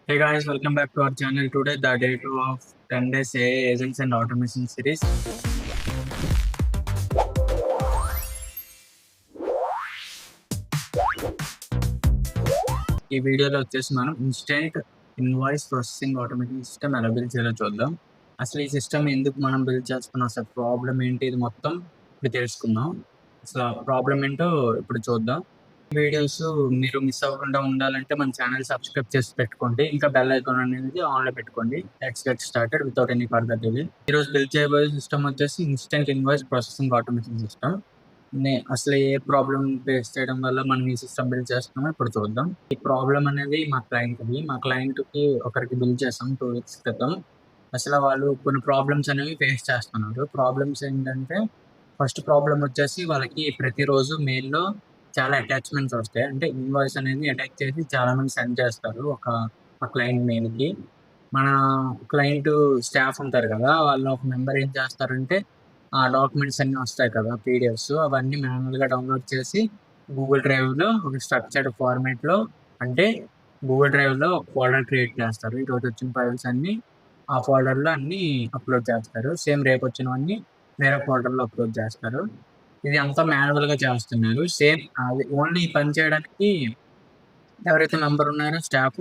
Hey guys, welcome back to our channel. Today, the day two of 10 days AI agents and automation series. ఈ వీడియోలో వచ్చేసి మనం instant invoice processing automating system ఎలా build చేయాలో చూద్దాం. అసలు ఈ సిస్టమ్ ఎందుకు మనం బిల్డ్ చేస్తున్నాం, అసలు ప్రాబ్లం ఏంటి, ఇది మొత్తం ఇప్పుడు తెలుసుకుందాం. అసలు ప్రాబ్లం ఏంటో ఇప్పుడు చూద్దాం. వీడియోస్ మీరు మిస్ అవ్వకుండా ఉండాలంటే మన ఛానల్ సబ్స్క్రైబ్ చేసి పెట్టుకోండి. ఇంకా బెల్ ఐకాన్ అనేది ఆన్లో పెట్టుకోండి. Let's get started without any further delay. ఈరోజు బిల్డ్ చేయబోయే సిస్టమ్ వచ్చేసి instant invoice processing automation system. అసలు ఏ ప్రాబ్లం ఫేస్ చేయడం వల్ల మనం ఈ సిస్టమ్ బిల్డ్ చేస్తున్నామో ఇప్పుడు చూద్దాం. ఈ ప్రాబ్లం అనేది మా క్లయింట్కి ఒకరికి బిల్డ్ చేసాం 2 weeks క్రితం. అసలు వాళ్ళు కొన్ని ప్రాబ్లమ్స్ అనేవి ఫేస్ చేస్తున్నారు. ప్రాబ్లమ్స్ ఏంటంటే, ఫస్ట్ ప్రాబ్లం వచ్చేసి వాళ్ళకి ప్రతిరోజు మెయిల్లో చాలా అటాచ్మెంట్స్ వస్తాయి. అంటే ఇన్వాయిస్ అనేది అటాచ్ చేసి చాలా మంది సెండ్ చేస్తారు మా క్లయింట్ మెయిల్కి. మన క్లయింట్ స్టాఫ్ ఉంటారు కదా, వాళ్ళు ఒక మెంబర్ ఏం చేస్తారంటే, ఆ డాక్యుమెంట్స్ అన్నీ వస్తాయి కదా పీడిఎఫ్స్, అవన్నీ మాన్యువల్గా డౌన్లోడ్ చేసి గూగుల్ డ్రైవ్లో ఒక స్ట్రక్చర్డ్ ఫార్మేట్లో, అంటే గూగుల్ డ్రైవ్లో ఒక ఫోల్డర్ క్రియేట్ చేస్తారు. ఈరోజు వచ్చిన ఫైల్స్ అన్నీ ఆ ఫోల్డర్లో అన్నీ అప్లోడ్ చేస్తారు. సేమ్ రేపు వచ్చినవన్నీ వేరే ఫోల్డర్లో అప్లోడ్ చేస్తారు. ఇది అంతా మాన్యువల్గా చేస్తున్నారు. సేమ్ అది ఓన్లీ ఈ పని చేయడానికి ఎవరైతే మెంబర్ ఉన్నారో స్టాఫ్,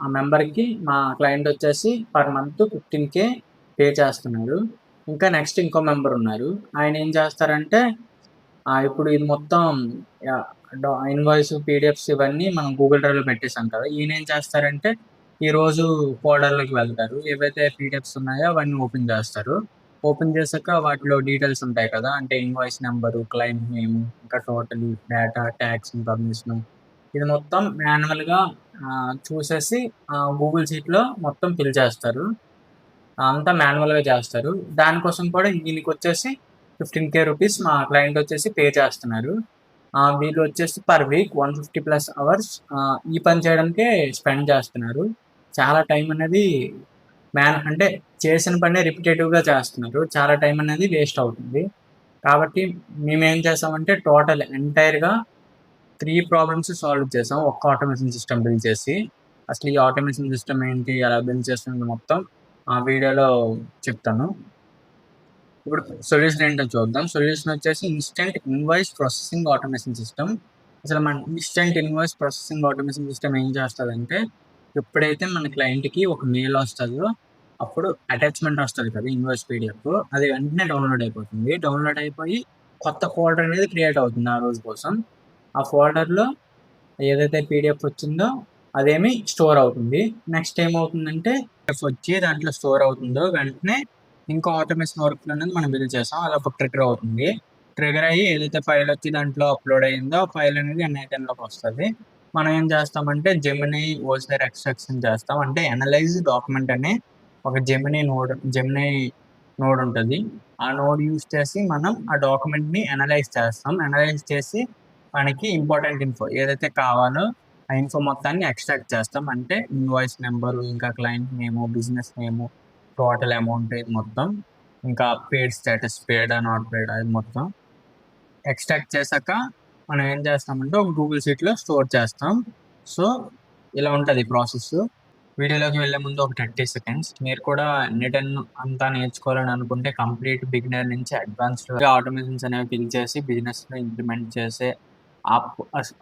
ఆ మెంబర్కి మా క్లయింట్ వచ్చేసి పర్ మంత్ 15K పే చేస్తున్నారు. ఇంకా నెక్స్ట్ ఇంకో మెంబర్ ఉన్నారు. ఆయన ఏం చేస్తారంటే, ఇప్పుడు ఇది మొత్తం ఇన్వాయిస్ పీడిఎఫ్స్ ఇవన్నీ మనం గూగుల్ డ్రైవ్లో పెట్టేసాం కదా, ఈయన ఏం చేస్తారంటే ఈరోజు ఫోల్డర్లోకి వెళ్తారు. ఏవైతే పీడిఎఫ్స్ ఉన్నాయో అవన్నీ ఓపెన్ చేస్తారు. ఓపెన్ చేశాక వాటిలో డీటెయిల్స్ ఉంటాయి కదా, అంటే ఇన్వాయిస్ నెంబరు, క్లయింట్ నేమ్, ఇంకా టోటల్ డేటా, ట్యాక్స్ ఇన్ఫర్మేషన్, ఇది మొత్తం మాన్యువల్గా చూసేసి గూగుల్ షీట్లో మొత్తం ఫిల్ చేస్తారు. అంతా మాన్యువల్గా చేస్తారు. దానికోసం కూడా దీనికి వచ్చేసి 15K రూపీస్ మా క్లయింట్ వచ్చేసి పే చేస్తున్నారు. వీళ్ళు వచ్చేసి పర్ వీక్ 150+ అవర్స్ ఈ పని చేయడానికే స్పెండ్ చేస్తున్నారు. చాలా టైం అనేది అంటే చేసిన పనే రిపిటేటివ్గా చేస్తున్నారు. చాలా టైం అనేది వేస్ట్ అవుతుంది. కాబట్టి మేమేం చేసామంటే టోటల్ ఎంటైర్గా 3 ప్రాబ్లమ్స్ సాల్వ్ చేసాం ఒక్క ఆటోమేషన్ సిస్టమ్ బిల్డ్ చేసి. అసలు ఈ ఆటోమేషన్ సిస్టమ్ ఏంటి, ఎలా బిల్డ్ చేస్తుంది మొత్తం ఆ వీడియోలో చెప్తాను. ఇప్పుడు సొల్యూషన్ ఏంటో చూద్దాం. సొల్యూషన్ వచ్చేసి instant invoice processing automation system. అసలు మన instant invoice processing automation system ఏం చేస్తుందంటే, ఎప్పుడైతే మన క్లయింట్కి ఒక మెయిల్ వస్తుందో అప్పుడు అటాచ్మెంట్ వస్తుంది కదా ఇన్వాయిస్ పీడిఎఫ్, అది వెంటనే డౌన్లోడ్ అయిపోతుంది. డౌన్లోడ్ అయిపోయి కొత్త ఫోల్డర్ అనేది క్రియేట్ అవుతుంది ఆ రోజు కోసం. ఆ ఫోల్డర్లో ఏదైతే పీడిఎఫ్ వచ్చిందో అదేమి స్టోర్ అవుతుంది. నెక్స్ట్ ఏమవుతుందంటే వచ్చి దాంట్లో స్టోర్ అవుతుందో వెంటనే ఇంకో ఆటోమేషన్ వర్క్ అనేది మనం బిల్డ్ చేస్తాం. అది ఒక ట్రిగర్ అవుతుంది. ట్రిగర్ అయ్యి ఏదైతే ఫైల్ వచ్చి దాంట్లో అప్లోడ్ అయ్యిందో ఆ ఫైల్ అనేది N8Nలోకి వస్తుంది. మనం ఏం చేస్తామంటే జెమినీ ఓసిఆర్ ఎక్స్ట్రాక్షన్ చేస్తాం. అంటే అనలైజ్ డాక్యుమెంట్ అనే ఒక జెమినీ నోడ్ ఉంటుంది. ఆ నోడ్ యూస్ చేసి మనం ఆ డాక్యుమెంట్ని అనలైజ్ చేస్తాం. అనలైజ్ చేసి మనకి ఇంపార్టెంట్ ఇన్ఫో ఏదైతే కావాలో ఆ ఇన్ఫో మొత్తాన్ని ఎక్స్ట్రాక్ట్ చేస్తాం. అంటే ఇన్వాయిస్ నెంబరు, ఇంకా క్లయింట్ నేము, బిజినెస్ నేము, టోటల్ అమౌంట్, ఇది మొత్తం, ఇంకా పేడ్ స్టేటస్, పేడా నాట్ పేడ్, అది మొత్తం ఎక్స్ట్రాక్ట్ చేశాక మనం ఏం చేస్తామంటే ఒక గూగుల్ షీట్లో స్టోర్ చేస్తాం. సో ఇలా ఉంటుంది ప్రాసెస్. వీడియోలోకి వెళ్ళే ముందు ఒక 30 seconds, మీరు కూడా N8N అంతా నేర్చుకోవాలని అనుకుంటే కంప్లీట్ బిగినర్ నుంచి అడ్వాన్స్డ్ ఆటోమేషన్స్ అనేవి బిల్డ్ చేసి బిజినెస్లో ఇంప్లిమెంట్ చేసే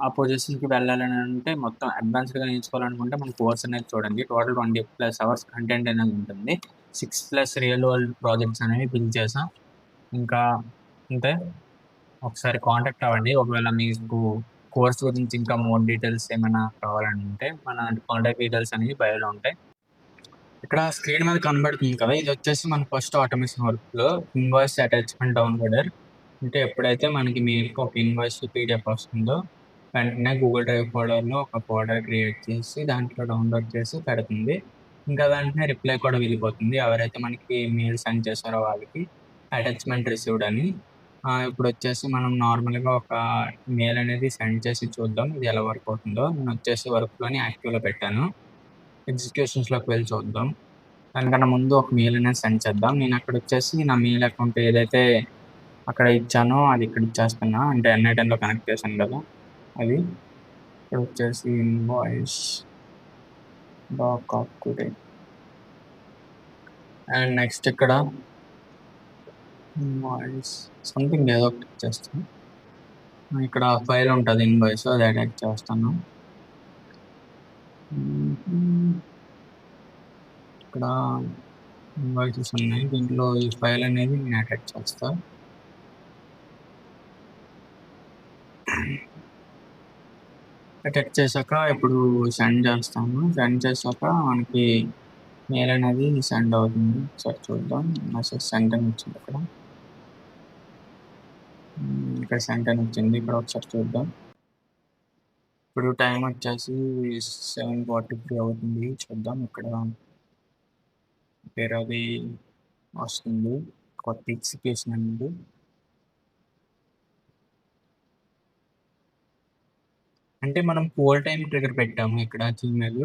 ఆ పొజిషన్కి వెళ్ళాలని అంటే, మొత్తం అడ్వాన్స్డ్గా నేర్చుకోవాలనుకుంటే మన కోర్స్ అనేది చూడండి. టోటల్ 20+ అవర్స్ కంటెంట్ అనేది ఉంటుంది. 6+ రియల్ వరల్డ్ ప్రాజెక్ట్స్ అనేవి బిల్డ్ చేసాం. ఇంకా అంటే ఒకసారి కాంటాక్ట్ అవ్వండి ఒకవేళ మీకు కోర్స్ గురించి ఇంకా మోర్ డీటెయిల్స్ ఏమైనా కావాలంటే. మన కాంటాక్ట్ డీటెయిల్స్ అనేవి బయోలో ఉంటాయి. ఇక్కడ స్క్రీన్ మీద కనబడుతుంది కదా, ఇది వచ్చేసి మన ఫస్ట్ ఆటోమేషన్ వర్క్లో ఇన్వాయిస్ అటాచ్మెంట్ డౌన్లోడర్. అంటే ఎప్పుడైతే మనకి మెయిల్కి ఒక ఇన్వాయిస్ పీడిఎఫ్ వస్తుందో వెంటనే గూగుల్ డ్రైవ్ ఫోల్డర్లో ఒక ఫోల్డర్ క్రియేట్ చేసి దాంట్లో డౌన్లోడ్ చేసి పెడుతుంది. ఇంకా వెంటనే రిప్లై కూడా వెళ్ళిపోతుంది ఎవరైతే మనకి మెయిల్ సెండ్ చేశారో వాళ్ళకి, అటాచ్మెంట్ రిసీవ్డ్ అని. ఇప్పుడు వచ్చేసి మనం నార్మల్గా ఒక మెయిల్ అనేది సెండ్ చేసి చూద్దాం ఇది ఎలా వర్క్ అవుతుందో. నేను వచ్చేసి వర్క్లోని యాక్టివ్లో పెట్టాను. ఎగ్జిక్యూషన్స్లోకి వెళ్ళి చూద్దాం. దానికన్నా ముందు ఒక మెయిల్ అనేది సెండ్ చేద్దాం. నేను అక్కడ వచ్చేసి నా మెయిల్ అకౌంట్ ఏదైతే అక్కడ ఇచ్చానో అది ఇక్కడ ఇచ్చేస్తున్నా. అంటే N8Nలో కనెక్ట్ చేశాను కదా అది. ఇక్కడ వచ్చేసి invoice doc of today. And next ఇక్కడ ఇన్వాయిస్ సంథింగ్ ఏదో ఒకటి చేస్తాను. ఇక్కడ ఫైల్ ఉంటుంది ఇన్వాయిస్, అది అటాచ్ చేస్తాను. ఇక్కడ ఇన్వాయిసెస్ ఉన్నాయి, దీంట్లో ఈ ఫైల్ అనేది నేను అటాచ్ చేస్తా. అటాచ్ చేశాక ఇప్పుడు సెండ్ చేస్తాను. సెండ్ చేశాక మనకి మెయిల్ అనేది సెండ్ అవుతుంది. ఒకసారి చూద్దాం. మెసేజ్ సెండ్ అని వచ్చింది ఇక్కడ సెండ్ అని వచ్చింది. ఇక్కడ ఒకసారి చూద్దాం. ఇప్పుడు టైం వచ్చేసి 7:43 అవుతుంది. చూద్దాం. ఇక్కడ పేరు అది వస్తుంది, కొత్త ఎగ్జిక్యూషన్ అనేది. అంటే మనం పోల్ టైం ట్రిగర్ పెట్టాము ఇక్కడ జీమెయిల్.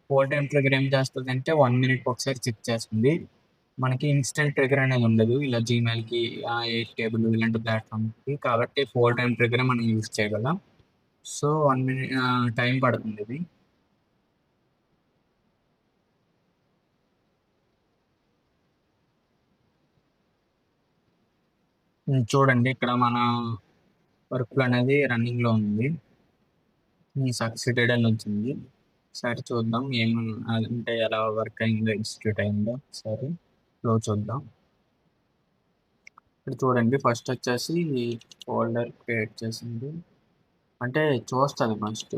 పోల్ టైం ట్రిగర్ ఏం చేస్తుంది అంటే 1 minute ఒకసారి చెక్ చేస్తుంది. మనకి ఇన్స్టెంట్ ట్రిగర్ అనేది ఉండదు ఇలా జీమెయిల్కి, ఎయిర్ టేబుల్ ఇలాంటి ప్లాట్ఫామ్కి. కాబట్టి పోల్ టైం ట్రిగర్ మనం యూజ్ చేయగలం. సో 1 minute టైం పడుతుంది ఇది. చూడండి ఇక్కడ మన వర్క్ అనేది రన్నింగ్లో ఉంది. సక్సెడెడ్ అని వచ్చింది. సరే చూద్దాం అంటే ఎలా వర్క్ అయిందో, ఎగ్జిక్యూట్ అయిందో. సరే ఫ్లో చూద్దాం. ఇప్పుడు చూడండి, ఫస్ట్ వచ్చేసి ఫోల్డర్ క్రియేట్ చేసింది. అంటే చూస్తుంది ఫస్ట్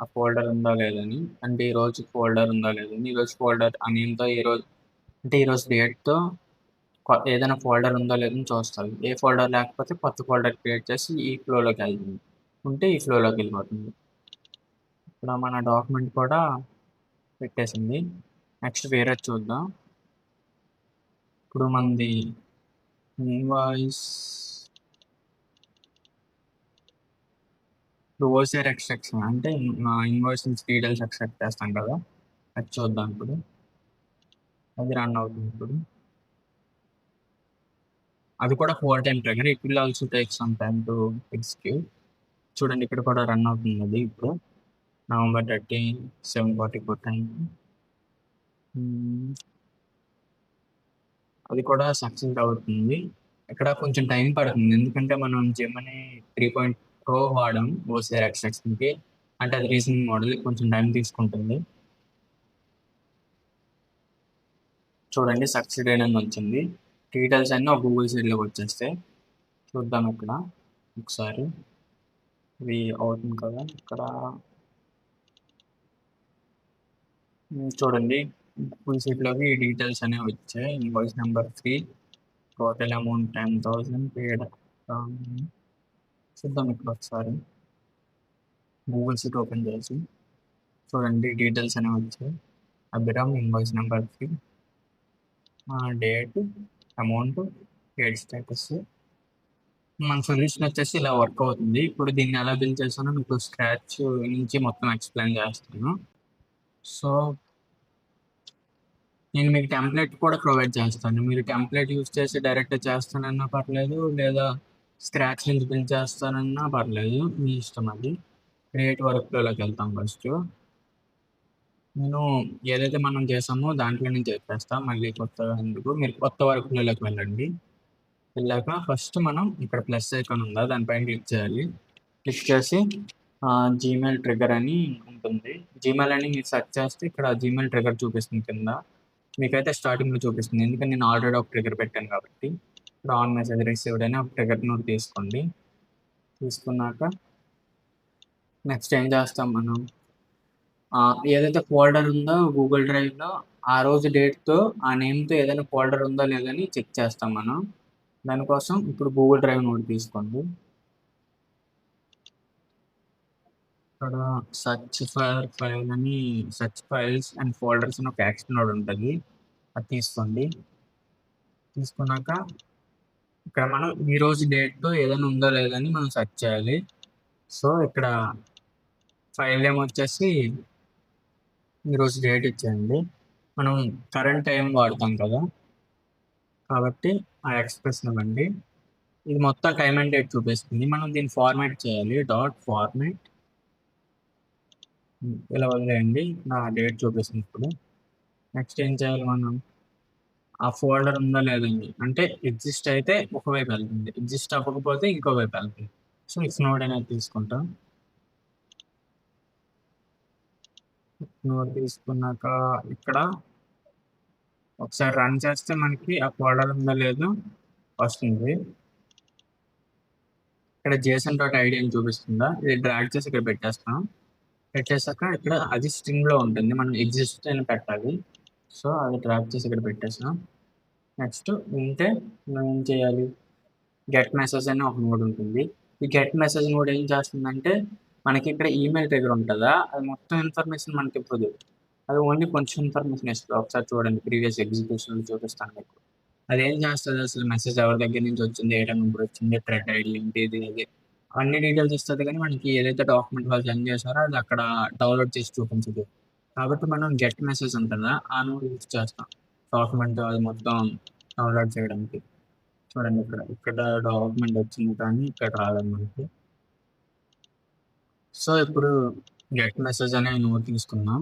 ఆ ఫోల్డర్ ఉందా లేదని. అంటే ఈరోజు ఫోల్డర్ ఉందా లేదని. ఈరోజు ఫోల్డర్ అనేంతో ఈరోజు అంటే ఈరోజు డేట్తో ఏదైనా ఫోల్డర్ ఉందో లేదని చూస్తుంది. ఏ ఫోల్డర్ లేకపోతే కొత్త ఫోల్డర్ క్రియేట్ చేసి ఈ ఫ్లోలోకి వెళ్తుంది. ఉంటే ఈ ఫ్లోలోకి వెళ్ళిపోతుంది. ఇక్కడ మన డాక్యుమెంట్ కూడా పెట్టేసింది. నెక్స్ట్ వేరే చూద్దాం. ఇప్పుడు మనది ఇన్వాయిస్ ఓసిఆర్ ఎక్స్ట్రాక్షన్ అంటే ఇన్వాయిస్ డీటెయిల్స్ ఎక్స్ట్రాక్ట్ చేస్తాం కదా, అది చూద్దాం. ఇప్పుడు అది రన్ అవుతుంది. ఇప్పుడు అది కూడా 4 time trigger. It will also take some time to execute. చూడండి ఇక్కడ కూడా రన్ అవుతుంది. అది ఇప్పుడు November 13, 7:44 టైం. అది కూడా సక్సెస్ అవుతుంది. ఇక్కడ కొంచెం టైం పడుతుంది, ఎందుకంటే మనం జెమిని 3.0 వాడాం ఓసిఆర్ ఎక్స్ట్రాక్షన్కి. అంటే అది రీజనింగ్ మోడల్, కొంచెం టైం తీసుకుంటుంది. చూడండి సక్సెడెడ్ అని వచ్చింది. డీటెయిల్స్ అన్నీ ఒక గూగుల్ సైడ్లోకి వచ్చేస్తే చూద్దాం. ఇక్కడ ఒకసారి ఇది అవుతుంది కదా. ఇక్కడ చూడండి గూగుల్ సీట్లోకి డీటెయిల్స్ అనేవి వచ్చాయి. ఇన్వాయిస్ నెంబర్ 3, టోటల్ అమౌంట్ 10,000 పేడ్. చూద్దాం ఇక్కడ ఒకసారి గూగుల్ సీట్ ఓపెన్ చేసి చూడండి డీటెయిల్స్ అనేవి వచ్చాయి. Abhiram, invoice number 3, date, amount, paid status. మన సొల్యూషన్ వచ్చేసి ఇలా వర్క్ అవుతుంది. ఇప్పుడు దీన్ని ఎలా బిల్డ్ చేస్తానో మీకు స్క్రాచ్ నుంచి మొత్తం ఎక్స్ప్లెయిన్ చేస్తాను. సో నేను మీకు టెంప్లెట్ కూడా ప్రొవైడ్ చేస్తాను. మీరు టెంప్లెట్ యూజ్ చేసి డైరెక్ట్ చేస్తానన్నా పర్లేదు, లేదా స్క్రాచ్ నుంచి బిల్డ్ చేస్తానన్నా పర్లేదు, మీ ఇష్టం. అది క్రియేట్ వర్క్లోకి వెళ్తాం. ఫస్ట్ నేను ఏదైతే మనం చేసామో దాంట్లో నుంచి చెప్పేస్తాం. మళ్ళీ కొత్తగా ఎందుకు, మీరు కొత్త వర్క్లోకి వెళ్ళండి. వెళ్ళాక ఫస్ట్ మనం ఇక్కడ ప్లస్ ఐకాన్ ఉందా, దానిపైన క్లిక్ చేయాలి. క్లిక్ చేసి జీమెయిల్ ట్రిగర్ అని ఉంటుంది. జీమెయిల్ అని మీరు సెర్చ్ చేస్తే ఇక్కడ జీమెయిల్ ట్రిగర్ చూపిస్తుంది కింద. మీకైతే స్టార్టింగ్లో చూపిస్తుంది, ఎందుకంటే నేను ఆల్రెడీ ఒక ట్రిగర్ పెట్టాను కాబట్టి. ఇప్పుడు ఆన్ మెసేజ్ రిసీవ్డ్ అని ఒక ట్రిగర్ నోట్ తీసుకోండి. తీసుకున్నాక నెక్స్ట్ ఏం చేస్తాం, మనం ఏదైతే ఫోల్డర్ ఉందో గూగుల్ డ్రైవ్లో ఆ రోజు డేట్తో ఆ నేమ్తో ఏదైనా ఫోల్డర్ ఉందో లేదని చెక్ చేస్తాం మనం. దానికోసం ఇప్పుడు గూగుల్ డ్రైవ్ నోట్ తీసుకోండి. ఇక్కడ సర్చ్ ఫర్ ఫైల్ అని, సర్చ్ ఫైల్స్ అండ్ ఫోల్డర్స్ అని ఒక యాక్షన్ నోడ్ ఉంటుంది, అది తీసుకోండి. తీసుకున్నాక ఇక్కడ మనం ఈరోజు డేట్తో ఏదైనా ఉందో లేదని మనం సెర్చ్ చేయాలి. సో ఇక్కడ ఫైల్ నేమ్ వచ్చేసి ఈరోజు డేట్ ఇచ్చేయండి. మనం కరెంట్ టైం వాడతాం కదా, కాబట్టి ఆ ఎక్స్ప్రెషన్ ఇవ్వండి. ఇది మొత్తం టైం అండ్ డేట్ చూపిస్తుంది. మనం దీన్ని ఫార్మాట్ చేయాలి. డాట్ ఫార్మాట్ ఇలా వదిలేయండి. నా డేట్ చూపిస్తుంది ఇప్పుడు. నెక్స్ట్ ఏం చేయాలి మనం? ఆ ఫోల్డర్ ఉందా లేదండి. అంటే ఎగ్జిస్ట్ అయితే ఒకవైపు వెళ్తుంది. ఎగ్జిస్ట్ అవ్వకపోతే ఇంకో వైపు వెళ్తుంది. సో, నోడ్ అనేది తీసుకుంటాం. నోడ్ తీసుకున్నాక ఇక్కడ ఒకసారి రన్ చేస్తే మనకి ఆ ఫోల్డర్ ఉందో లేదో వస్తుంది. ఇక్కడ జేసన్ డాట్ ఐడి అని చూపిస్తుందా? ఇది డ్రాగ్ చేసి ఇక్కడ పెట్టేస్తాం. పెట్టేసాక ఇక్కడ అది స్ట్రింగ్‌లో ఉంటుంది. మనం ఎగ్జిస్ట్ అని పెట్టాలి. సో, అది డ్రాగ్ చేసి ఇక్కడ పెట్టేసాం. నెక్స్ట్ ఉంటే మనం ఏం చేయాలి? గెట్ మెసేజ్ అని ఒక నోడ్ ఉంటుంది. ఈ గెట్ మెసేజ్ నోడ్ ఏం చేస్తుందంటే మనకి ఇక్కడ ఈమెయిల్ ట్రిగ్గర్ ఉంటదా? అది మొత్తం ఇన్ఫర్మేషన్ మనకి ఇవ్వదు. అది ఓన్లీ కొంచెం ఇన్ఫర్మేషన్ ఇస్తది. ఒకసారి చూడండి ప్రీవియస్ ఎగ్జిక్యూషన్‌లో చూపిస్తాను మీకు. అదేం చేస్తది అసలు మెసేజ్ ఎవరి దగ్గర నుంచి వచ్చింది? ఏ టైం ఇప్పుడు వచ్చింది? థ్రెడ్ ఐడి ఏంటి? ఇది ఇది అన్ని డీటెయిల్స్ ఇస్తది కానీ మనకి ఏదైతే డాక్యుమెంట్ వాళ్ళు సెండ్ చేశారో అది అక్కడ డౌన్‌లోడ్ చేసి చూపించదు. కాబట్టి మనం గెట్ మెసేజ్ ఉంటదా? ఆ నోడ్ యూజ్ చేస్తాం. డాక్యుమెంట్ అది మొత్తం డౌన్‌లోడ్ చేయడానికి. చూడండి ఇక్కడ డాక్యుమెంట్ వచ్చింది కానీ ఇక్కడ రాలేదు మనకి. సో, ఇప్పుడు గెట్ మెసేజ్ అనే నోడ్ తీసుకున్నాం.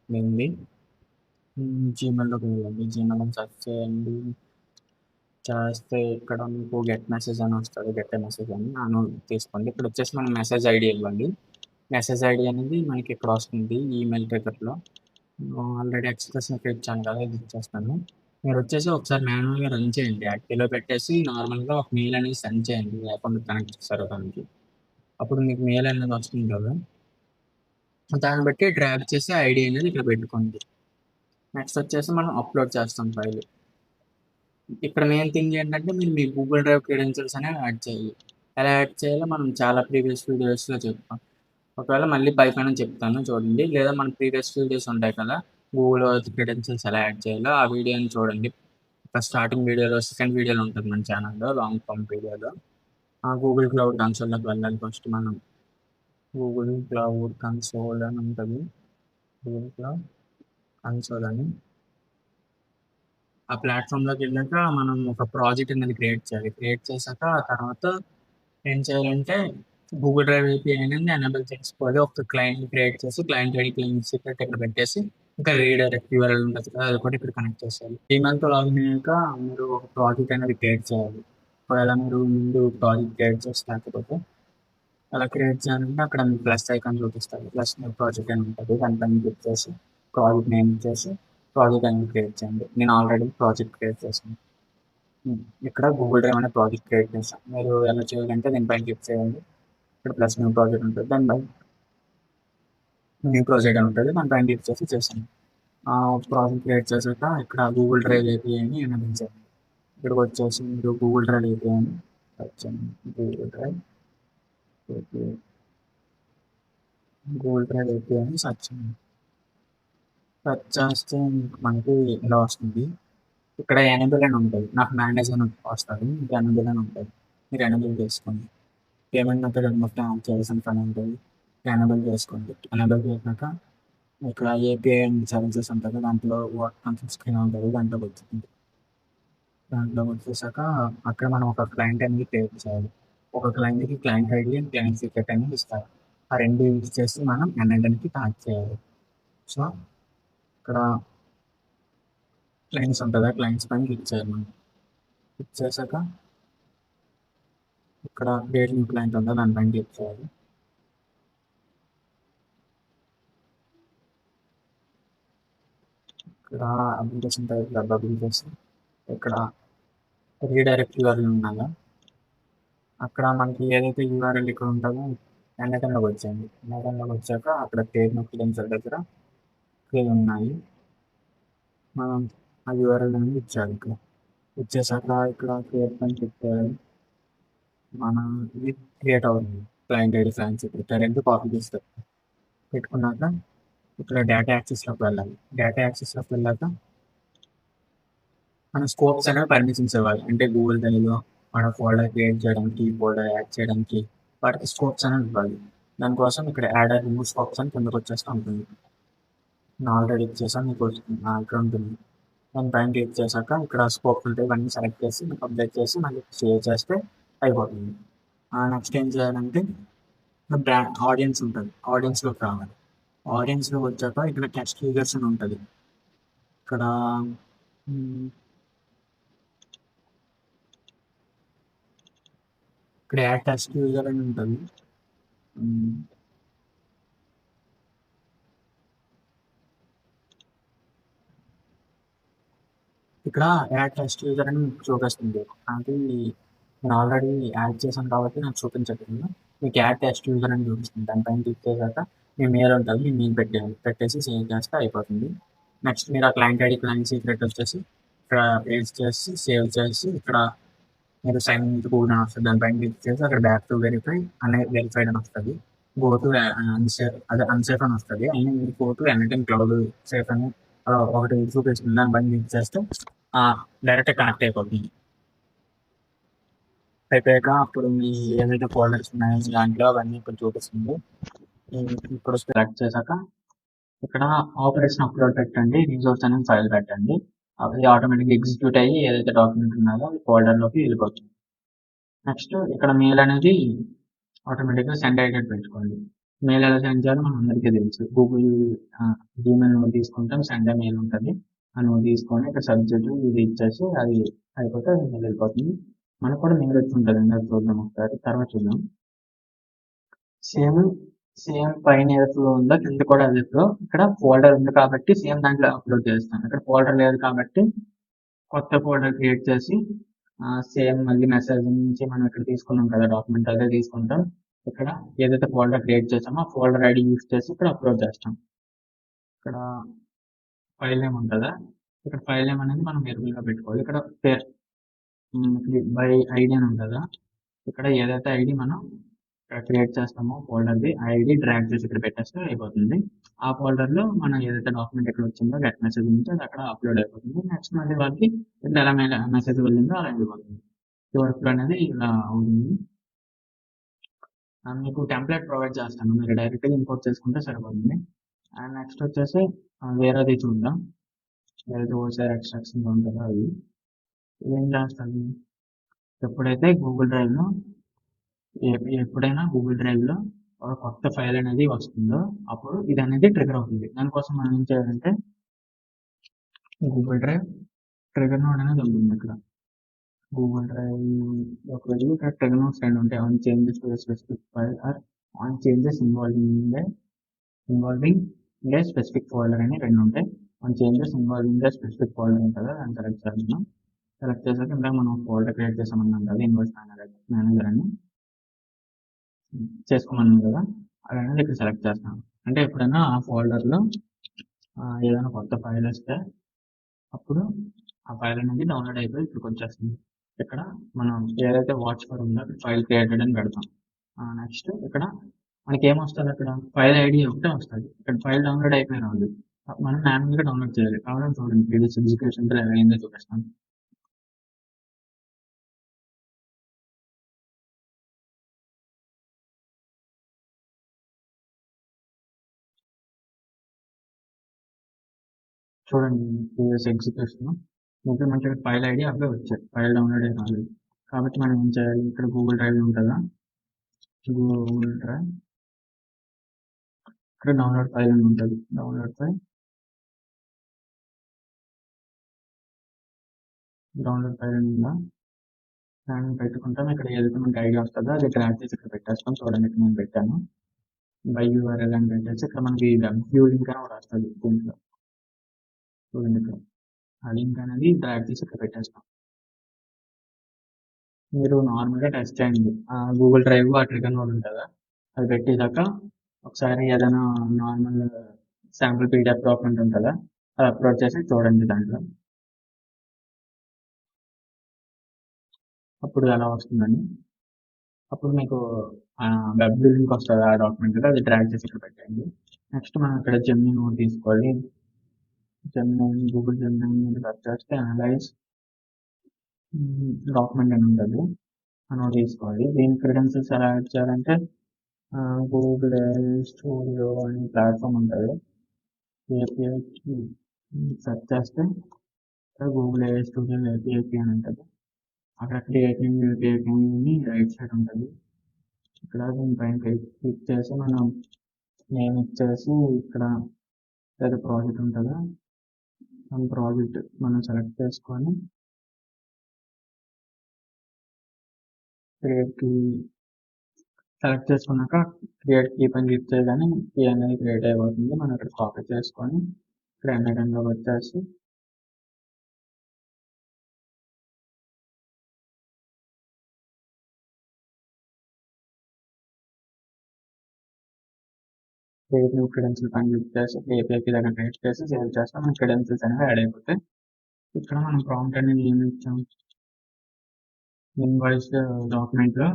దీనిది జీమెయిల్‌లోకి వెళ్ళండి. జీమెయిల్ అని సెర్చ్ చేయండి. చేస్తే ఇక్కడ మీకు గెట్ మెసేజ్ అని వస్తది. గెట్ ఎ మెసేజ్ అని ఆ నోడ్ తీసుకోండి. ఇక్కడ వచ్చేసి మనం మెసేజ్ ఐడీ ఇవ్వండి. మెసేజ్ ఐడీ అనేది మనకి ఇక్కడ వస్తుంది ఈమెయిల్ ట్రిగ్గర్‌లో. ఆల్రెడీ ఎక్స్‌ప్రెషన్‌కి ఇచ్చాను కదా! ఇది ఇచ్చేస్తాను. మీరొచ్చేసి ఒకసారి మాన్యువల్‌గా రన్ చేయండి. యాక్టివ్‌లో పెట్టేసి నార్మల్‌గా ఒక మెయిల్ అనేది సెండ్ చేయండి. మీ అకౌంట్‌కి కనెక్ట్ చేశారో దానికి. అప్పుడు మీకు మెయిల్ అనేది వస్తుంది కదా! దాన్ని బట్టి డ్రాగ్ చేసి ఐడీ అనేది ఇక్కడ పెట్టుకోండి. నెక్స్ట్ వచ్చేసి మనం అప్‌లోడ్ చేస్తాం ఫైల్. ఇక్కడ మెయిన్ థింగ్ ఏంటంటే మీరు మీ గూగుల్ డ్రైవ్ క్రెడెన్షియల్స్ అనేవి యాడ్ చేయాలి. ఎలా యాడ్ చేయాలో మనం చాలా ప్రీవియస్ వీడియోస్‌లో చెప్పాం. ఒకవేళ మళ్ళీ పైపైన చెప్తాను చూడండి. లేదా మన ప్రీవియస్ వీడియోస్ ఉంటాయి కదా! గూగుల్ క్రెడెన్షియల్స్ ఎలా యాడ్ చేయాలో ఆ వీడియోని చూడండి. స్టార్టింగ్ వీడియోలో సెకండ్ వీడియోలో ఉంటుంది మన ఛానల్‌లో లాంగ్ ఫార్మ్ వీడియోలో. ఆ గూగుల్ క్లౌడ్ కన్సోల్‌లోకి వెళ్ళాలి ఫస్ట్ మనం. గూగుల్ క్లౌడ్ కన్సోల్ అని ఉంటది. గూగుల్ క్లౌడ్ కన్సోల్ అని. ఆ ప్లాట్‌ఫామ్‌లోకి వెళ్ళాక మనం ఒక ప్రాజెక్ట్ అనేది క్రియేట్ చేయాలి. క్రియేట్ చేశాక ఆ తర్వాత ఏం చేయాలంటే గూగుల్ డ్రైవ్ ఏపీఐ అనేది ఎనేబుల్ చేసుకోవాలి. ఒక క్లయింట్ క్రియేట్ చేసి క్లయింట్ ఐడి, క్లయింట్ సీక్రెట్ ఇక్కడ పెట్టేసి ఇంకా రీడైరెక్ట్ యూఆర్ఎల్ ఉంటది కదా! అది కూడా ఇక్కడ కనెక్ట్ చేసేయాలి. ఈమెయిల్‌తో లాగిన్ అయ్యాక మీరు ఒక ప్రాజెక్ట్ అనేది క్రియేట్ చేయాలి. ఒకవేళ మీరు ముందు ప్రాజెక్ట్ క్రియేట్ చేసి లేకపోతే అలా క్రియేట్ చేయాలంటే అక్కడ మీకు ప్లస్ ఐకాన్ చూపిస్తది. ప్లస్ న్యూ ప్రాజెక్ట్ అని ఉంటది. దానిపైన క్లిక్ చేసి ప్రాజెక్ట్ నేమ్ ఇచ్చేసి ప్రాజెక్ట్ అనేది క్రియేట్ చేయండి. నేను ఆల్రెడీ ప్రాజెక్ట్ క్రియేట్ చేశాను. ఇక్కడ గూగుల్ డ్రైవ్ అనే ప్రాజెక్ట్ క్రియేట్ చేశాను. మీరు ఎలా చేయాలంటే దీనిపైన క్లిక్ చేయండి. ఇక్కడ ప్లస్ న్యూ ప్రాజెక్ట్ ఉంటుంది. దానిపై న్యూ ప్రాజెక్ట్ అని ఉంటుంది. దానిపైన క్లిక్ చేసి చేశాను. ప్రాజెక్ట్ క్రియేట్ చేశాక ఇక్కడ గూగుల్ డ్రైవ్ ఏపీఐని ఎనేబుల్ చేయండి. ఇక్కడికి వచ్చేసి మీరు గూగుల్ డ్రైవ్ ఏపీఐని టైప్ చేయండి. ఏపీఐ గూగుల్ డ్రైవ్ ఏపీఐ అని సెర్చ్ చేయండి. సెర్చ్ చేస్తే మనకి ఇలా వస్తుంది. ఇక్కడ ఎనేబుల్ అని ఉంటుంది. నాకు మేనేజ్ అని వస్తుంది. మీకు ఎనేబుల్ అని ఉంటుంది. మీరు ఎనేబుల్ చేసుకోండి. పేమెంట్ మెథడ్ మొత్తం ఆన్ చేయాల్సిన పని ఉంటుంది. ఎనేబుల్ చేసుకోండి. ఎనేబుల్ చేసినాక ఇక్కడ ఏపీఐ అండ్ సర్వీసెస్ ఉంటుంది. దాంట్లో వర్క్ కన్సోల్ స్క్రీన్ ఉంటుంది. దాంట్లోకి వచ్చింది. దాంట్లోకి వచ్చేసాక అక్కడ మనం ఒక క్లయింట్ అనేది క్రియేట్ చేయాలి. ఒక క్లయింట్‌కి client ID and client secret అనేది ఇస్తారు. ఆ 2 యూజ్ చేసి మనం ఎన్ఐడీకి కనెక్ట్ చేయాలి. సో, ఇక్కడ క్లయింట్స్ ఉంటదా? క్లయింట్స్ పైన క్లిక్ చేయాలి మనం. క్లిక్ చేశాక ఇక్కడ క్రియేట్ న్యూ క్లయింట్ ఉందా? దానిపైన క్లిక్ చేయాలి. ఇక్కడ అప్లికేషన్ టైప్‌లో డబుల్ చేసి ఇక్కడ రీడైరెక్ట్ యూఆర్ఎల్ ఉన్నదా? అక్కడ మనకి ఏదైతే యూఆర్ఎల్ ఇక్కడ ఉంటదో ఎన్ఐటంలోకి వచ్చేయండి. ఎన్ఐటంలోకి వచ్చాక అక్కడ క్రియేట్ న్యూ క్రెడెన్షియల్ దగ్గర ఉన్నాయి. మనం ఆ యూఆర్ఎల్ అనేది ఇచ్చాలి ఇక్కడ. ఇచ్చేసాక ఇక్కడ క్రియేట్ పైన క్లిక్ చేయాలి. మన ఇది క్రియేట్ అవుతుంది. Client ID, client secret 2 copy చేసి పెట్టుకున్నాక ఇక్కడ డేటా యాక్సెస్‌లోకి వెళ్ళాలి. డేటా యాక్సెస్‌లోకి వెళ్ళాక మన స్కోప్స్ అనేవి పర్మిషన్స్ ఇవ్వాలి. అంటే గూగుల్ డ్రైవ్‌లో మన ఫోల్డర్ క్రియేట్ చేయడానికి, ఫోల్డర్ యాడ్ చేయడానికి వాటికి స్కోప్స్ అనేవి ఇవ్వాలి. దానికోసం ఇక్కడ యాడ్ ఆర్ రిమూవ్ స్కోప్స్ అని కిందకి వచ్చేస్తూ ఉంటుంది. నేను ఆల్రెడీ ఇచ్చేసాను. మీకు ఇక్కడ ఉంటుంది. దాని పైన క్లిక్ చేశాక ఇక్కడ స్కోప్స్ ఉంటాయి. ఇవన్నీ సెలెక్ట్ చేసి అప్డేట్ చేసి మళ్ళీ సేవ్ చేస్తే అయిపోతుంది. నెక్స్ట్ ఏం చేయాలంటే బ్రాండ్ ఆడియన్స్ ఉంటుంది. ఆడియన్స్‌లోకి రావాలి. ఆడియన్స్‌లోకి వచ్చాక ఇక్కడ టెస్ట్ యూజర్స్ అని ఉంటది. ఇక్కడ హ్మ్. ఇక్కడ యాడ్ టెస్ట్ యూజర్ అని ఉంటది. హ్మ్. ఇక్కడ యాడ్ టెస్ట్ యూజర్ అని మీకు చూపిస్తుంది. అది నేను ఆల్రెడీ యాడ్ చేశాను కాబట్టి నాకు చూపించట్లేదు. మీకు యాడ్ టెస్ట్ యూజర్ అని చూపిస్తుంది. దానిపైన క్లిక్ చేశాక మీ మెయిల్ ఉంటది. మీ మెయిల్ పెట్టేయాలి. పెట్టేసి సేవ్ చేస్తే అయిపోతుంది. నెక్స్ట్ మీరు ఆ క్లయింట్ ఐడి, క్లయింట్ సీక్రెట్ వచ్చేసి ఇక్కడ పేస్ట్ చేసి, సేవ్ చేసి ఇక్కడ మీరు సైన్ ఇన్ విత్ గూగుల్ అని వస్తది. దానిపైన క్లిక్ చేసి అక్కడ బ్యాక్ టు వెరిఫై అనే వెరిఫైడ్ అని వస్తది. గో టు అన్‌సేఫ్ అదే అన్‌సేఫ్ అని వస్తది. అయినా మీరు go to anything cloud safe అని అలా ఒకటి చూపిస్తుంది. దానిపైన క్లిక్ చేస్తే డైరెక్ట్ కనెక్ట్ అయిపోతుంది. అయిపోయాక అప్పుడు మీ ఏదైతే ఫోల్డర్స్ ఉన్నాయో దాంట్లో అవన్నీ ఇక్కడ చూపిస్తుంది. ఇప్పుడు సెలెక్ట్ చేశాక ఇక్కడ ఆపరేషన్ అప్లోడ్ పెట్టండి. రిసోర్స్ అనేది ఫైల్ పెట్టండి. అది ఆటోమేటిక్‌గా ఎగ్జిక్యూట్ అయ్యి ఏదైతే డాక్యుమెంట్ ఉన్నదో అది ఫోల్డర్‌లోకి వెళ్ళిపోతుంది. నెక్స్ట్ ఇక్కడ మెయిల్ అనేది ఆటోమేటిక్‌గా సెండ్ అయ్యేటట్టు పెట్టుకోండి. మెయిల్ ఎలా సెండ్ చేయాలో మనందరికీ తెలుసు. గూగుల్ జీమెయిల్ నోట్ తీసుకుంటాం. సెండ్ ఏ మెయిల్ ఉంటది. ఆ నోట్ తీసుకొని ఇక్కడ సబ్జెక్ట్ ఇది ఇచ్చేసి అది అయిపోతే అది మెయిల్ వెళ్ళిపోతుంది. మనకు కూడా మెయిల్ వచ్చి ఉంటదండి. అది చూద్దాం ఒకసారి. తర్వాత చూద్దాం. సేమ్ సేమ్ పైన ఏది ఫ్లో ఉందో కింద కూడా అదే ఫ్లో. ఇక్కడ ఫోల్డర్ ఉంది కాబట్టి సేమ్ దాంట్లో అప్లోడ్ చేస్తాను. ఇక్కడ ఫోల్డర్ లేదు కాబట్టి కొత్త ఫోల్డర్ క్రియేట్ చేసి సేమ్ మళ్ళీ మెసేజ్ నుంచి మనం ఇక్కడ తీసుకున్నాం కదా డాక్యుమెంట్ అదే తీసుకుంటాం. ఇక్కడ ఏదైతే ఫోల్డర్ క్రియేట్ చేసామో ఆ ఫోల్డర్ ఐడి యూస్ చేసి ఇక్కడ అప్లోడ్ చేస్తాం. ఇక్కడ ఫైల్ నేమ్ ఉంటుందా, ఇక్కడ ఫైల్ నేమ్ అనేది మనం వేరియబుల్గా పెట్టుకోవాలి. ఇక్కడ బై ఐడి అని ఉంటుందా, ఇక్కడ ఏదైతే ఐడి మనం ఇక్కడ క్రియేట్ చేస్తామో ఫోల్డర్ది ఐడి డ్రాగ్ చేసి ఇక్కడ పెట్టేస్తే అయిపోతుంది. ఆ ఫోల్డర్లో మనం ఏదైతే డాక్యుమెంట్ ఇక్కడ వచ్చిందో గెట్ మెసేజ్ ఉంటే అది అక్కడ అప్లోడ్ అయిపోతుంది. నెక్స్ట్ మళ్ళీ వాళ్ళకి ఇక్కడ ఎలా మెసేజ్ వెళ్ళిందో అలా వెళ్ళిపోతుంది. ఈ వర్క్ అనేది ఇలా అవుతుంది. మీకు టెంప్లెట్ ప్రొవైడ్ చేస్తాను. మీరు డైరెక్ట్గా ఇంపోర్ట్ చేసుకుంటే సరిపోతుంది. అండ్ నెక్స్ట్ వచ్చేసి వేరేది చూద్దాం. ఏదైతే ఓసారి ఎక్స్ట్రాక్షన్ ఉంటుందో అది ఏం చేస్తుంది. ఎప్పుడైతే గూగుల్ డ్రైవ్లో ఎప్పుడైనా గూగుల్ డ్రైవ్లో ఒక కొత్త ఫైల్ అనేది వస్తుందో అప్పుడు ఇది అనేది ట్రిగర్ అవుతుంది. దానికోసం మనం ఏం చేయాలంటే గూగుల్ డ్రైవ్ ట్రిగర్ నోడ్ అనేది ఉంటుంది. ఇక్కడ గూగుల్ డ్రైవ్ ఒక వెళ్ళి ఇక్కడ ట్రిగర్ నోడ్స్ రెండు ఉంటాయి. On changes to specific file or on changes involving A specific folder అని రెండు ఉంటాయి. On changes involving A specific folder ఉంటుంది. దాన్ని సెలెక్ట్ చేస్తున్నాం. సెలెక్ట్ చేశాక ఇందాక మనం ఫోల్డర్ క్రియేట్ చేసామన్నాం కదా ఇన్వాయిస్ మేనేజర్ అని చేసుకోమన్నాం కదా అది అనేది ఇక్కడ సెలెక్ట్ చేస్తాం. అంటే ఎప్పుడైనా ఆ ఫోల్డర్లో ఏదైనా కొత్త ఫైల్ వస్తే అప్పుడు ఆ ఫైల్ అనేది డౌన్లోడ్ అయిపోయి ఇక్కడికి వచ్చేస్తుంది. ఇక్కడ మనం ఏదైతే వాచ్ ఫర్ ఉందో ఫైల్ క్రియేటెడ్ అని పెడతాం. నెక్స్ట్ ఇక్కడ మనకి ఏమొస్తుంది, అక్కడ ఫైల్ ఐడి ఒకటే వస్తుంది. ఇక్కడ ఫైల్ డౌన్లోడ్ అయిపోయి రాదు. మనం మాన్యువల్గా డౌన్లోడ్ చేయాలి. కావాలని చూడండి ప్రీవియస్ ఎగ్జిక్యూషన్ ఎలా అయిందో చూపిస్తాను. చూడండి ప్రీవియస్ ఎగ్జిక్యూషన్ మీకు మంచిగా ఫైల్ ఐడి అవే వచ్చాయి. ఫైల్ డౌన్లోడ్ అయ్యి రాలేదు. కాబట్టి మనం ఏం చేయాలి, ఇక్కడ గూగుల్ డ్రైవ్ ఉంటుందా, గూగుల్ డ్రైవ్ ఇక్కడ డౌన్లోడ్ ఫైల్ అని ఉంటుంది. డౌన్లోడ్ ఫైల్ అని ఉందా దాన్ని పెట్టుకుంటాం. ఇక్కడ ఏదైతే మనకి ఐడియా వస్తుందో అది డ్రాగ్ చేసి ఇక్కడ పెట్టేస్తాం. చూడండి ఇక్కడ నేను పెట్టాను బై యూఆర్ఎల్ అని పెట్టేసి ఇక్కడ మనకి వ్యూ లింక్ అని ఒకటి వస్తుంది దీంట్లో. చూడండి ఇక్కడ ఆ లింక్ అనేది డ్రాగ్ చేసి ఇక్కడ పెట్టేస్తాం. మీరు నార్మల్గా టెస్ట్ చేయండి. గూగుల్ డ్రైవ్ ఆ ట్రిగర్ నోడ్ ఉంటుందా అది పెట్టేదాకా ఒకసారి ఏదైనా నార్మల్ శాంపుల్ పీడిఎఫ్ డాక్యుమెంట్ ఉంటుందా అది అప్లోడ్ చేసి చూడండి దాంట్లో. అప్పుడు ఎలా వస్తుందని అప్పుడు మీకు వెబ్ లింక్ వస్తుంది ఆ డాక్యుమెంట్ అది డ్రాగ్ చేసి ఇక్కడ పెట్టండి. నెక్స్ట్ మనం ఇక్కడ జెమినీ నోట్ తీసుకోవాలి. జెమినీ గూగుల్ జెమినీ మీద సెర్చ్ చేస్తే అనలైజ్ డాక్యుమెంట్ అని ఉంటుంది. ఆ నోట్ తీసుకోవాలి. దీని క్రెడెన్షియల్స్ ఎలా యాడ్ చేయాలంటే గూగుల్ స్టూడియో అనే ప్లాట్ఫామ్ ఉంటుంది. ఏపీఐ సెర్చ్ చేస్తే గూగుల్ ఏ స్టూడియో ఏపీఐ అని ఉంటుంది. అక్కడ క్రియేట్ ఏపీఐ రైట్ సైడ్ ఉంటుంది. ఇక్కడ దీనిపైన క్లిక్ చేసి మనం నేమ్ ఇచ్చేసి ఇక్కడ ఏదో ప్రాజెక్ట్ ఉంటుందా ఆ ప్రాజెక్ట్ మనం సెలెక్ట్ చేసుకొని క్రియేట్ కీ సెలెక్ట్ చేసుకున్నాక క్రియేట్ కీ పని క్లిక్ చేయగానే కీ అనేది క్రియేట్ అయిపోతుంది. మనం ఇక్కడ కాపీ చేసుకొని ఇక్కడ ఎన్ఐటెన్లోకి వచ్చేసి క్రియేట్ న్యూ క్రెడెన్షియల్ పని క్లిక్ చేసి ఏపీఐకి దగ్గర క్రియేట్ చేసి సేవ్ చేస్తే మన క్రెడెన్షియల్స్ అనేవి యాడ్ అయిపోతాయి. ఇక్కడ మనం ప్రాంప్ట్ అనేది ఏమి ఇచ్చాం, ఇన్వాయిస్ డాక్యుమెంట్లో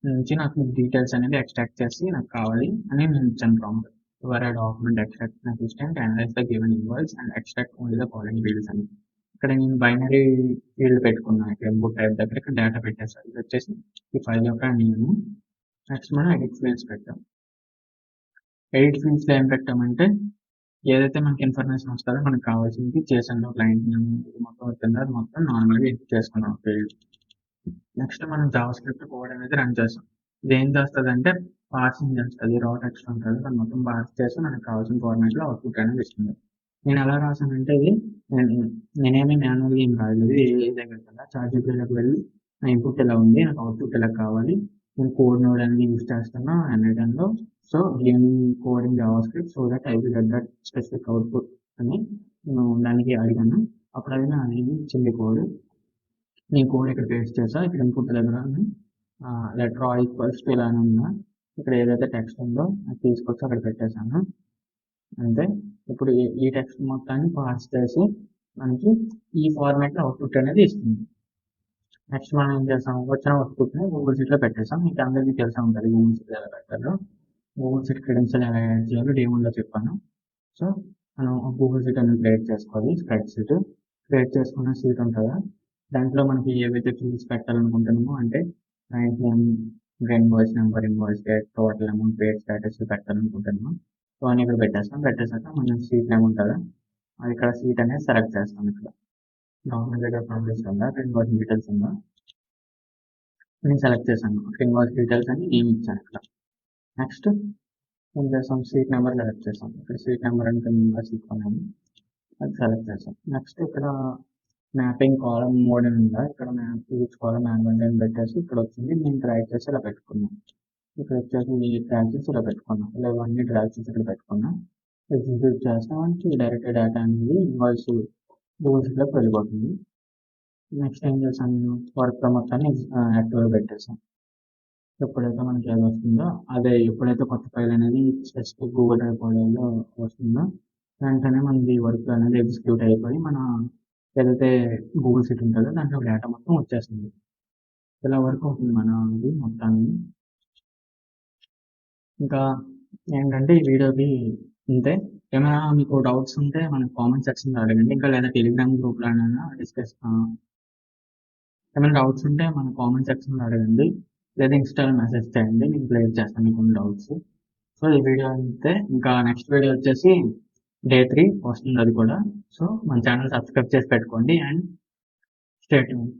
నుంచి నాకు డీటెయిల్స్ అనేది ఎక్స్ట్రాక్ట్ చేసి నాకు కావాలి అని నేను ఇచ్చాను prompt. where a document extract an assistant analyze the given invoice and extract only the following fields అని. ఇక్కడ నేను బైనరీ ఫీల్డ్ పెట్టుకున్నాను. ఇక్కడ ఇన్పుట్ టైప్ దగ్గర ఇక్కడ డేటా పెట్టేసాను. ఇది వచ్చేసి ఈ ఫైల్ యొక్క నేమ్. నెక్స్ట్ మనం ఎడిట్ ఫీల్డ్స్ పెట్టాం. ఎడిట్ ఫీల్డ్స్లో ఏం పెట్టామంటే ఏదైతే మనకి ఇన్ఫర్మేషన్ వస్తుందో మనకు కావాల్సింది చేసాను క్లయింట్ నేమ్ మొత్తం వచ్చిందో అది మొత్తం నార్మల్గా ఎడిట్ చేసుకున్నాం ఫీల్డ్. నెక్స్ట్ మనం జావా స్క్రిప్ట్ కోడ్ అనేది రన్ చేస్తాం. ఇది ఏం చేస్తుంది అంటే పార్సింగ్ చేస్తుంది, రా టెక్స్ట్ ఉంటుంది, దాన్ని మొత్తం పార్స్ చేసి మనకు కావాల్సిన ఫార్మాట్లో అవుట్పుట్ అనేది ఇస్తుంది. నేను ఎలా రాసానంటే ఇది నేనేమి మాన్యువల్గా ఏం రాయలేదు. ఏ దగ్గరికి వెళ్ళా చార్జీపీలోకి వెళ్ళి నా ఇన్పుట్ ఇలా ఉంది, నాకు అవుట్పుట్ ఇలా కావాలి, నేను కోడ్ నోడ్ అనేది యూజ్ చేస్తున్నా ఎన్ఐటెన్లో. So give code in JavaScript so that I will get that specific output అని నేను దానికి అడిగాను. అప్పుడు అది నాకు ఇచ్చింది కోడ్. నేను కోడ్ ఇక్కడ పేస్ట్ చేసా. ఇక్కడ ఇన్పుట్ దగ్గర లెటర్ ఆ ఈక్వల్స్ టు ఇలా ఉన్నా ఇక్కడ ఏదైతే టెక్స్ట్ ఉందో అది తీసుకొచ్చి అక్కడ పెట్టేశాను అంతే. ఇప్పుడు ఈ టెక్స్ట్ మొత్తాన్ని పాస్ చేసి మనకి ఈ ఫార్మాట్లో అవుట్పుట్ అనేది ఇస్తుంది. నెక్స్ట్ మనం ఏం చేస్తాం, వచ్చిన అవుట్పుట్ని గూగుల్ షీట్లో పెట్టేసాం. మీకు అందరికీ తెలిసే ఉంటుంది గూగుల్ షీట్ ఎలా పెట్టాలో. గూగుల్ షీట్ క్రెడెన్షియల్ ఎలా యాడ్ చేయాలో డేమోలో చెప్పాను. సో మనం గూగుల్ షీట్ అనేది క్రియేట్ చేసుకోవాలి. స్ప్రెడ్ షీట్ క్రియేట్ చేసుకున్న షీట్ ఉంటుందా, దాంట్లో మనకి ఏవైతే ఫీల్డ్స్ పెట్టాలనుకుంటున్నామో అంటే client name, invoice number, invoice date, total amount, paid status పెట్టాలనుకుంటున్నాము. సో అని ఇక్కడ పెట్టేస్తాం. పెట్టేసాక మనం సీట్ నేమ్ ఉంటుందా అది ఇక్కడ సీట్ అనేది సెలెక్ట్ చేస్తాం. ఇక్కడ డాక్యుమెంట్ దగ్గర ప్రాబ్లమ్స్ ఉందా, ఇన్వాయిస్ డీటెయిల్స్ ఉందా నేను సెలెక్ట్ చేశాను. ఇన్వాయిస్ డీటెయిల్స్ అని నేను ఇచ్చాను ఇక్కడ. నెక్స్ట్ ఏం చేస్తాం, సీట్ నెంబర్ సెలెక్ట్ చేస్తాం. ఇక్కడ సీట్ నెంబర్ అంటే సీట్ కొన్నాము అది సెలెక్ట్ చేస్తాం. నెక్స్ట్ ఇక్కడ మ్యాపింగ్ కాలం మోడ్ అని ఉందా, ఇక్కడ మ్యాప్ ఈచ్ కాలం మ్యాన్యువల్ అని పెట్టేసి ఇక్కడ వచ్చింది. నేను డ్రాగ్ చేసి ఇలా పెట్టుకున్నాం. ఇక్కడ వచ్చేసి డ్రాగ్ చేసి ఇలా పెట్టుకున్నాం. ఇలా ఇవన్నీ డ్రాగ్ చేసి ఇక్కడ పెట్టుకున్నాం. ఎగ్జిక్యూట్ చేస్తాం అంటే డైరెక్ట్ డేటా అనేది ఇన్వాయిస్ గూగుల్ షీట్లోకి వెళ్ళిపోతుంది. నెక్స్ట్ ఏం చేస్తాం, నేను వర్క్ మొత్తాన్ని యాక్టివ్గా పెట్టేసాం. ఎప్పుడైతే మనకి ఏది వస్తుందో అదే, ఎప్పుడైతే కొత్త ఫైల్ అనేది స్పెసిఫిక్ గూగుల్ డ్రైవ్ ఫోల్డర్లో వస్తుందో వెంటనే మనది వర్క్ అనేది ఎగ్జిక్యూట్ అయిపోయి మన ఏదైతే గూగుల్ షీట్ ఉంటుందో దాంట్లో డేటా మొత్తం వచ్చేస్తుంది. ఇలా వర్క్ అవుతుంది మనది మొత్తాన్ని. ఇంకా ఏంటంటే ఈ వీడియోకి ఇంతే. ఏమైనా మీకు డౌట్స్ ఉంటే మన కామెంట్ సెక్షన్లో అడగండి. ఇంకా లేదా టెలిగ్రామ్ గ్రూప్లోనైనా డిస్కస్ ఏమైనా డౌట్స్ ఉంటే మన కామెంట్ సెక్షన్లో అడగండి, లేదా ఇన్స్టాలో మెసేజ్ చేయండి, నేను క్లియర్ చేస్తాను మీకు డౌట్స్. సో ఈ వీడియో అంతే. ఇంకా నెక్స్ట్ వీడియో వచ్చేసి Day 3 వస్తుంది అది కూడా. సో మన ఛానల్ సబ్స్క్రైబ్ చేసి పెట్టుకోండి అండ్ స్టే ట్యూన్.